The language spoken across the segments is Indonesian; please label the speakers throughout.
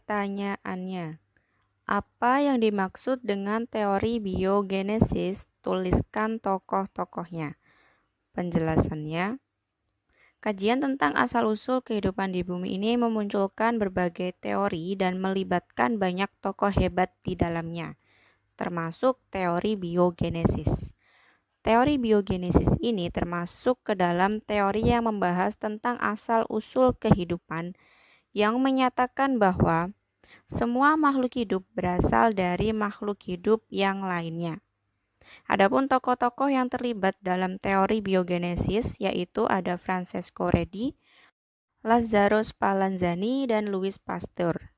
Speaker 1: pertanyaannya. Apa yang dimaksud dengan teori biogenesis? Tuliskan tokoh-tokohnya. Penjelasannya, kajian tentang asal-usul kehidupan di bumi ini memunculkan berbagai teori dan melibatkan banyak tokoh hebat di dalamnya, termasuk teori biogenesis. Teori biogenesis ini termasuk ke dalam teori yang membahas tentang asal-usul kehidupan yang menyatakan bahwa semua makhluk hidup berasal dari makhluk hidup yang lainnya. Adapun tokoh-tokoh yang terlibat dalam teori biogenesis yaitu ada Francesco Redi, Lazzaro Spallanzani, dan Louis Pasteur.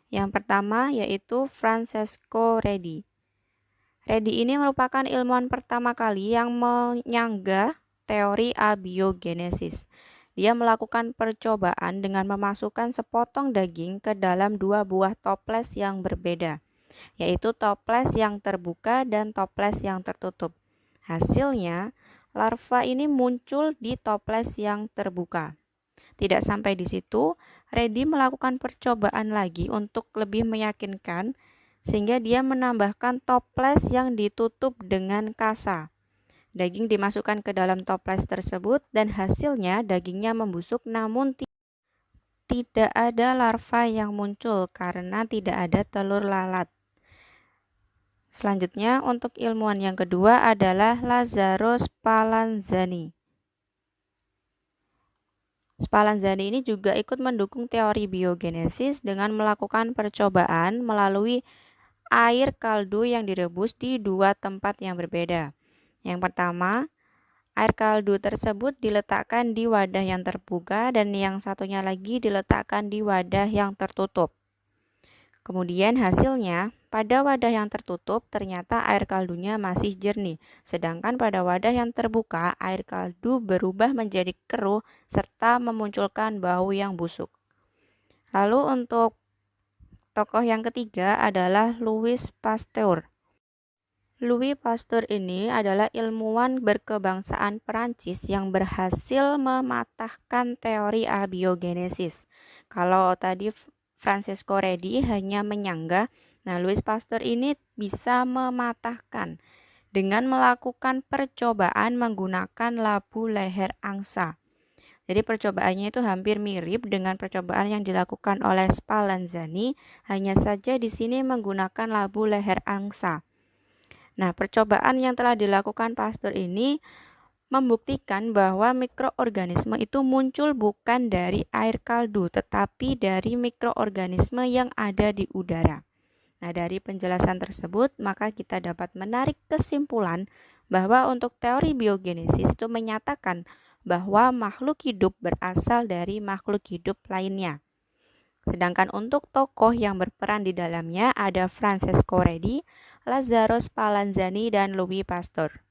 Speaker 1: Yang pertama yaitu Francesco Redi. Redi ini merupakan ilmuwan pertama kali yang menyanggah teori abiogenesis. Dia melakukan percobaan dengan memasukkan sepotong daging ke dalam dua buah toples yang berbeda, yaitu toples yang terbuka dan toples yang tertutup. Hasilnya, larva ini muncul di toples yang terbuka. Tidak sampai di situ, Redi melakukan percobaan lagi untuk lebih meyakinkan, sehingga dia menambahkan toples yang ditutup dengan kasa. Daging dimasukkan ke dalam toples tersebut dan hasilnya dagingnya membusuk, namun tidak ada larva yang muncul karena tidak ada telur lalat. Selanjutnya, untuk ilmuwan yang kedua adalah Lazzaro Spallanzani. Spallanzani ini juga ikut mendukung teori biogenesis dengan melakukan percobaan melalui air kaldu yang direbus di dua tempat yang berbeda. Yang pertama, air kaldu tersebut diletakkan di wadah yang terbuka dan yang satunya lagi diletakkan di wadah yang tertutup. Kemudian hasilnya, pada wadah yang tertutup ternyata air kaldunya masih jernih, sedangkan pada wadah yang terbuka air kaldu berubah menjadi keruh serta memunculkan bau yang busuk. Lalu untuk tokoh yang ketiga adalah Louis Pasteur. Louis Pasteur ini adalah ilmuwan berkebangsaan Perancis yang berhasil mematahkan teori abiogenesis. Kalau tadi Francesco Redi hanya menyanggah, nah Louis Pasteur ini bisa mematahkan dengan melakukan percobaan menggunakan labu leher angsa. Jadi percobaannya itu hampir mirip dengan percobaan yang dilakukan oleh Spallanzani, hanya saja di sini menggunakan labu leher angsa. Nah, percobaan yang telah dilakukan Pasteur ini membuktikan bahwa mikroorganisme itu muncul bukan dari air kaldu, tetapi dari mikroorganisme yang ada di udara. Nah, dari penjelasan tersebut, maka kita dapat menarik kesimpulan bahwa untuk teori biogenesis itu menyatakan bahwa makhluk hidup berasal dari makhluk hidup lainnya. Sedangkan untuk tokoh yang berperan di dalamnya ada Francesco Redi, Lazzaro Spallanzani, dan Louis Pasteur.